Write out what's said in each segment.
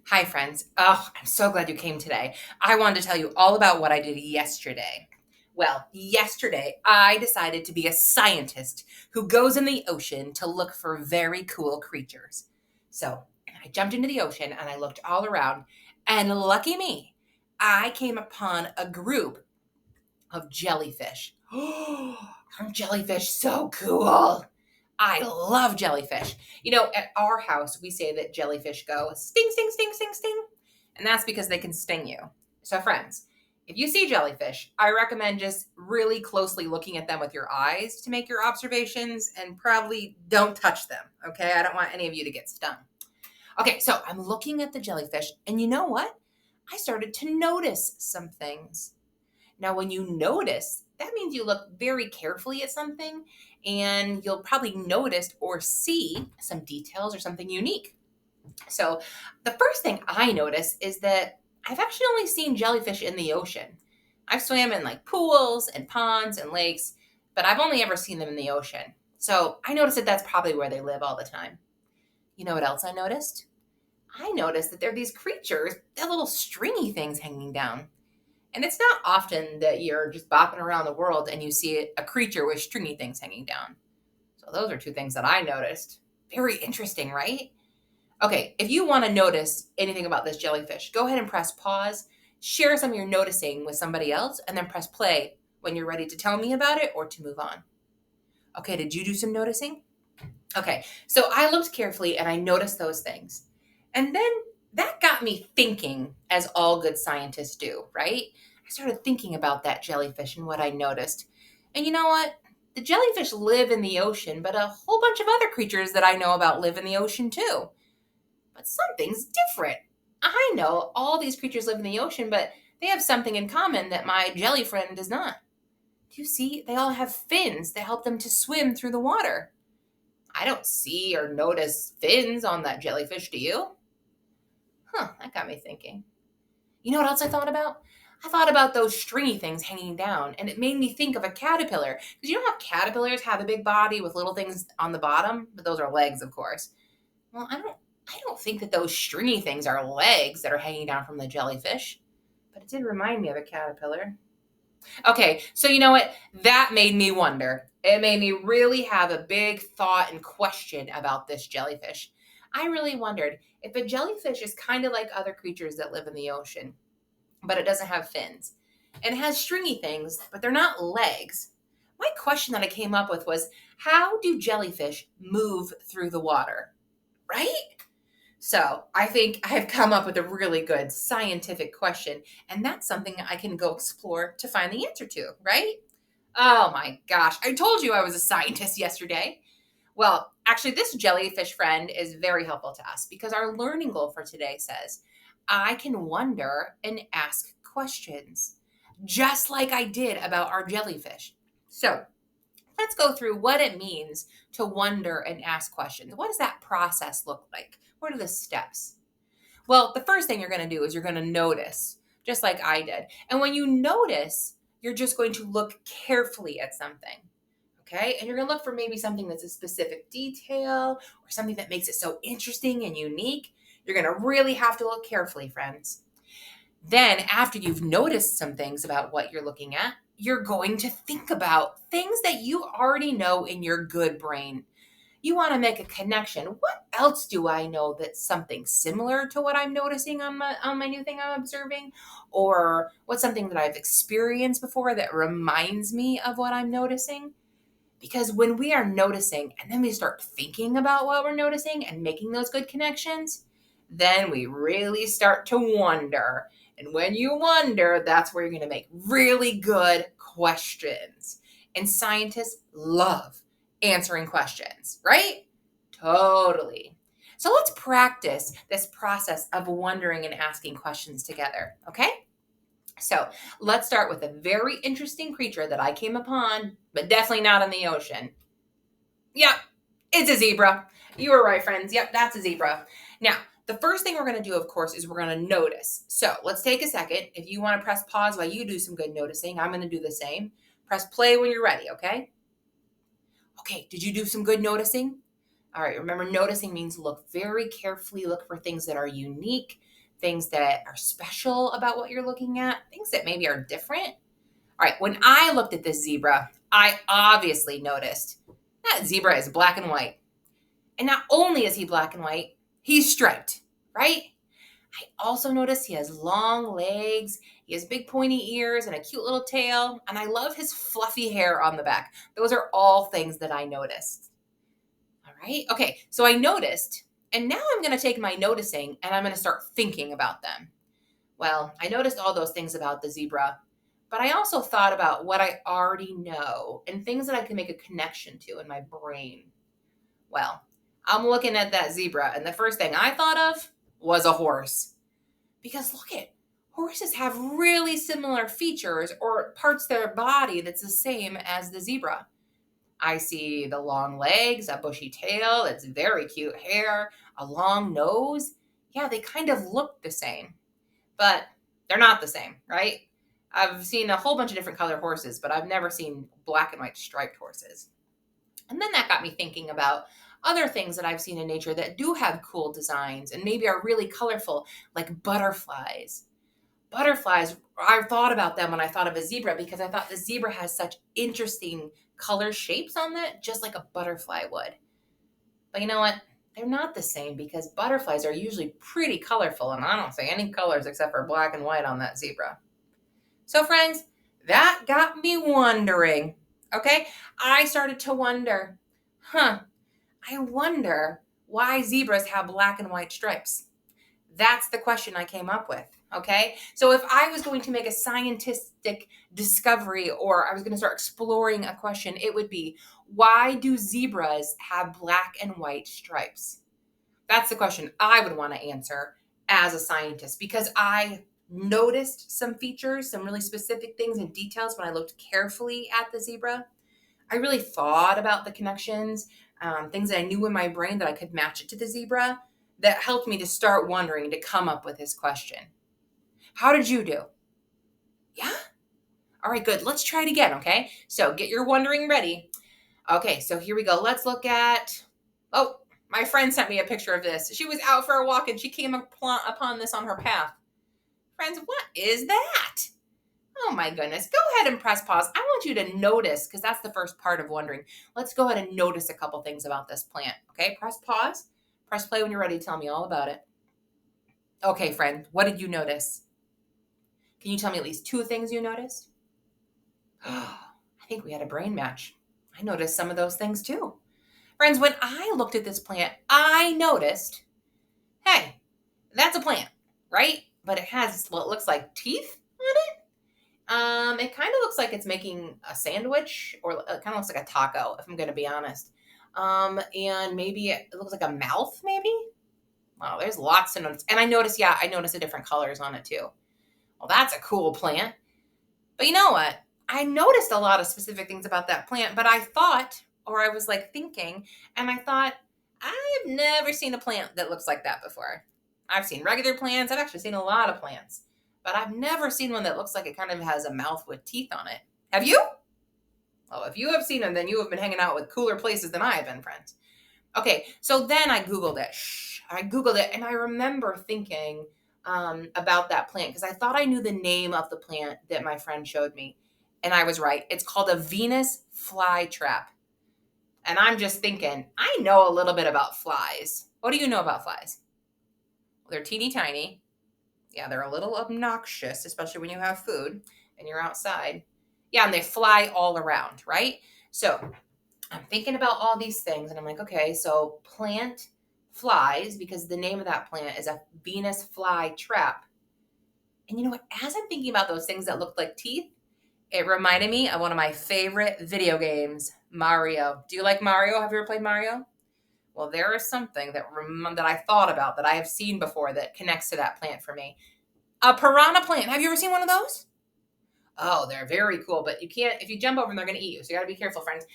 Hi, friends. Oh, I'm so glad you came today. I wanted to tell you all about what I did yesterday. Well, yesterday I decided to be a scientist who goes in the ocean to look for very cool creatures. So I jumped into the ocean and I looked all around, and lucky me, I came upon a group of jellyfish. Aren't jellyfish so cool? I love jellyfish. At our house, we say that jellyfish go sting, sting, sting, sting, sting. And that's because they can sting you. So, friends, if you see jellyfish, I recommend just really closely looking at them with your eyes to make your observations and probably don't touch them. Okay. I don't want any of you to get stung. Okay. So I'm looking at the jellyfish, and you know what? I started to notice some things. Now, when you notice, that means you look very carefully at something and you'll probably notice or see some details or something unique. So, the first thing I notice is that I've actually only seen jellyfish in the ocean. I've swam in like pools and ponds and lakes, but I've only ever seen them in the ocean. So, I noticed that that's probably where they live all the time. You know what else I noticed? I noticed that there are these creatures, they're little stringy things hanging down. And it's not often that you're just bopping around the world and you see a creature with stringy things hanging down. So those are two things that I noticed. Very interesting, right? Okay, if you want to notice anything about this jellyfish, go ahead and press pause, share some you're noticing with somebody else, and then press play when you're ready to tell me about it or to move on. Okay, did you do some noticing? Okay, so I looked carefully and I noticed those things. And then that got me thinking, as all good scientists do, right? I started thinking about that jellyfish and what I noticed. And you know what? The jellyfish live in the ocean, but a whole bunch of other creatures that I know about live in the ocean too. But something's different. I know all these creatures live in the ocean, but they have something in common that my jelly friend does not. Do you see? They all have fins that help them to swim through the water. I don't see or notice fins on that jellyfish, do you? Huh, that got me thinking. You know what else I thought about? I thought about those stringy things hanging down, and it made me think of a caterpillar. Because you know how caterpillars have a big body with little things on the bottom? But those are legs, of course. Well, I don't think that those stringy things are legs that are hanging down from the jellyfish. But it did remind me of a caterpillar. Okay, so you know what? That made me wonder. It made me really have a big thought and question about this jellyfish. I really wondered if a jellyfish is kind of like other creatures that live in the ocean, but it doesn't have fins. And it has stringy things, but they're not legs. My question that I came up with was, how do jellyfish move through the water? Right? So I think I have come up with a really good scientific question, and that's something I can go explore to find the answer to, right? Oh my gosh, I told you I was a scientist yesterday. Well, actually, this jellyfish friend is very helpful to us because our learning goal for today says, I can wonder and ask questions, just like I did about our jellyfish. So let's go through what it means to wonder and ask questions. What does that process look like? What are the steps? Well, the first thing you're going to do is you're going to notice, just like I did. And when you notice, you're just going to look carefully at something. Okay. And you're going to look for maybe something that's a specific detail or something that makes it so interesting and unique. You're going to really have to look carefully, friends. Then, after you've noticed some things about what you're looking at, you're going to think about things that you already know in your good brain. You want to make a connection. What else do I know that's something similar to what I'm noticing on my new thing I'm observing? Or what's something that I've experienced before that reminds me of what I'm noticing? Because when we are noticing and then we start thinking about what we're noticing and making those good connections, then we really start to wonder. And when you wonder, that's where you're going to make really good questions. And scientists love answering questions, right? Totally. So let's practice this process of wondering and asking questions together, okay? So let's start with a very interesting creature that I came upon, but definitely not in the ocean. Yep, it's a zebra. You were right, friends. Yep, that's a zebra. Now, the first thing we're going to do, of course, is we're going to notice. So let's take a second. If you want to press pause while you do some good noticing, I'm going to do the same. Press play when you're ready, okay? Okay, did you do some good noticing? All right, remember noticing means look very carefully, look for things that are unique, things that are special about what you're looking at, things that maybe are different. All right, when I looked at this zebra, I obviously noticed that zebra is black and white. And not only is he black and white, he's striped, right? I also noticed he has long legs, he has big pointy ears and a cute little tail, and I love his fluffy hair on the back. Those are all things that I noticed. All right. Okay. So I noticed, and now I'm going to take my noticing and I'm going to start thinking about them. Well, I noticed all those things about the zebra, but I also thought about what I already know and things that I can make a connection to in my brain. Well, I'm looking at that zebra, and the first thing I thought of was a horse. Because look at horses have really similar features or parts of their body that's the same as the zebra. I see the long legs, a bushy tail, it's very cute hair, a long nose. Yeah, they kind of look the same, but they're not the same, right? I've seen a whole bunch of different color horses, but I've never seen black and white striped horses. And then that got me thinking about other things that I've seen in nature that do have cool designs and maybe are really colorful, like butterflies. Butterflies, I thought about them when I thought of a zebra because I thought the zebra has such interesting color shapes on it, just like a butterfly would. But you know what? They're not the same because butterflies are usually pretty colorful, and I don't see any colors except for black and white on that zebra. So, friends, that got me wondering. Okay? I started to wonder, I wonder why zebras have black and white stripes. That's the question I came up with. Okay. So if I was going to make a scientific discovery or I was going to start exploring a question, it would be, why do zebras have black and white stripes? That's the question I would want to answer as a scientist because I noticed some features, some really specific things and details when I looked carefully at the zebra. I really thought about the connections, things that I knew in my brain that I could match it to the zebra that helped me to start wondering to come up with this question. How did you do? Yeah? All right, good. Let's try it again, okay? So get your wondering ready. Okay, so here we go. Let's look at. Oh, my friend sent me a picture of this. She was out for a walk and she came upon this on her path. Friends, what is that? Oh my goodness. Go ahead and press pause. I want you to notice, because that's the first part of wondering. Let's go ahead and notice a couple things about this plant. Okay, press pause. Press play when you're ready to tell me all about it. Okay, friend, what did you notice? Can you tell me at least two things you noticed? I think we had a brain match. I noticed some of those things too. Friends, when I looked at this plant, I noticed, hey, that's a plant, right? But it has what looks like teeth on it. It kind of looks like it's making a sandwich, or it kind of looks like a taco, if I'm going to be honest. And maybe it looks like a mouth, maybe. Wow, there's lots to notice. And I noticed the different colors on it too. Well, that's a cool plant. But you know what? I noticed a lot of specific things about that plant, but I thought, or I was like thinking, and I thought, I've never seen a plant that looks like that before. I've seen regular plants. I've actually seen a lot of plants, but I've never seen one that looks like it kind of has a mouth with teeth on it. Have you? Well, if you have seen them, then you have been hanging out with cooler places than I have been, friends. Okay, so then I Googled it. I Googled it, and I remember thinking about that plant because I thought I knew the name of the plant that my friend showed me. And I was right. It's called a Venus flytrap. And I'm just thinking, I know a little bit about flies. What do you know about flies? Well, they're teeny tiny. Yeah, they're a little obnoxious, especially when you have food and you're outside. Yeah, and they fly all around, right? So I'm thinking about all these things and I'm like, okay, so plant flies, because the name of that plant is a Venus flytrap. And you know what? As I'm thinking about those things that look like teeth, it reminded me of one of my favorite video games, Mario. Do you like Mario? Have you ever played Mario? Well, there is something that I thought about that I have seen before that connects to that plant for me. A piranha plant. Have you ever seen one of those? Oh, they're very cool, but you can't, if you jump over them, they're going to eat you. So you got to be careful, friends.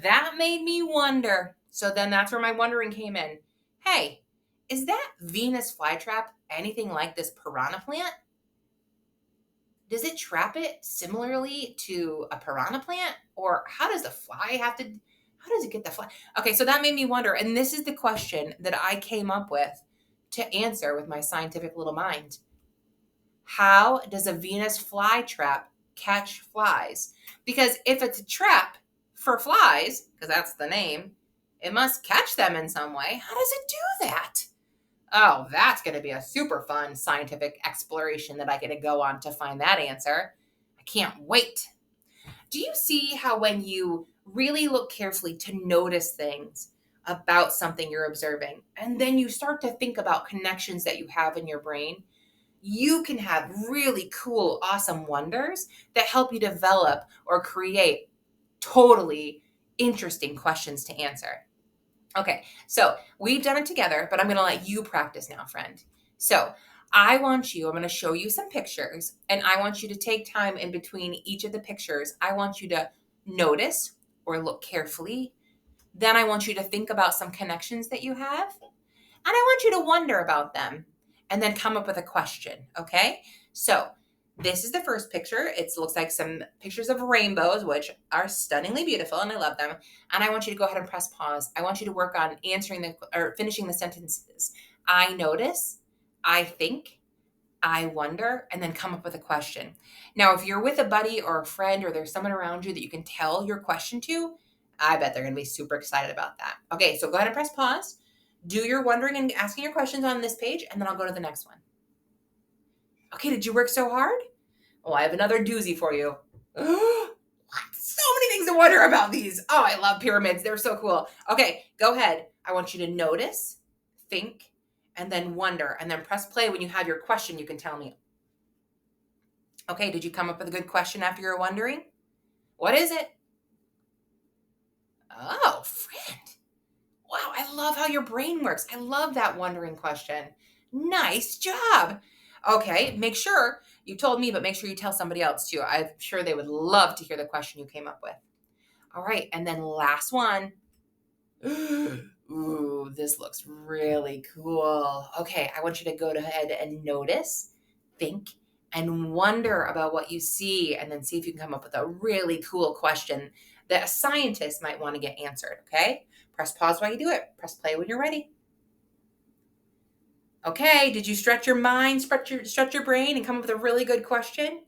That made me wonder. So then that's where my wondering came in. Hey, is that Venus flytrap anything like this piranha plant? Does it trap it similarly to a piranha plant? Or how does it get the fly? Okay, so that made me wonder. And this is the question that I came up with to answer with my scientific little mind. How does a Venus flytrap catch flies? Because if it's a trap for flies, because that's the name, it must catch them in some way. How does it do that? Oh, that's going to be a super fun scientific exploration that I get to go on to find that answer. I can't wait. Do you see how when you really look carefully to notice things about something you're observing, and then you start to think about connections that you have in your brain, you can have really cool, awesome wonders that help you develop or create totally interesting questions to answer. Okay, so we've done it together, but I'm going to let you practice now, friend. So I'm going to show you some pictures, and I want you to take time in between each of the pictures. I want you to notice or look carefully. Then I want you to think about some connections that you have, and I want you to wonder about them and then come up with a question, okay? So this is the first picture. It looks like some pictures of rainbows, which are stunningly beautiful, and I love them. And I want you to go ahead and press pause. I want you to work on finishing the sentences. I notice, I think, I wonder, and then come up with a question. Now, if you're with a buddy or a friend or there's someone around you that you can tell your question to, I bet they're going to be super excited about that. Okay, so go ahead and press pause. Do your wondering and asking your questions on this page, and then I'll go to the next one. Okay, did you work so hard? Oh, I have another doozy for you. So many things to wonder about these. Oh, I love pyramids. They're so cool. Okay, go ahead. I want you to notice, think, and then wonder, and then press play when you have your question. You can tell me. Okay, did you come up with a good question after you're wondering? What is it? Oh, friend. Wow, I love how your brain works. I love that wondering question. Nice job. Okay, make sure you told me, but make sure you tell somebody else too. I'm sure they would love to hear the question you came up with. All right, and then last one. Ooh, this looks really cool. Okay, I want you to go ahead and notice, think, and wonder about what you see, and then see if you can come up with a really cool question that a scientist might want to get answered. Okay, press pause while you do it. Press play when you're ready. Okay, did you stretch your mind, stretch your brain, and come up with a really good question?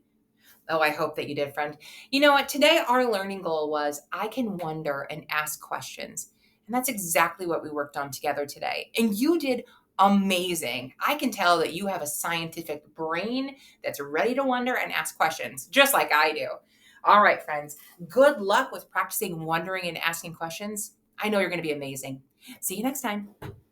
Oh, I hope that you did, friend. You know what? Today, our learning goal was I can wonder and ask questions. And that's exactly what we worked on together today. And you did amazing. I can tell that you have a scientific brain that's ready to wonder and ask questions, just like I do. All right, friends. Good luck with practicing wondering and asking questions. I know you're going to be amazing. See you next time.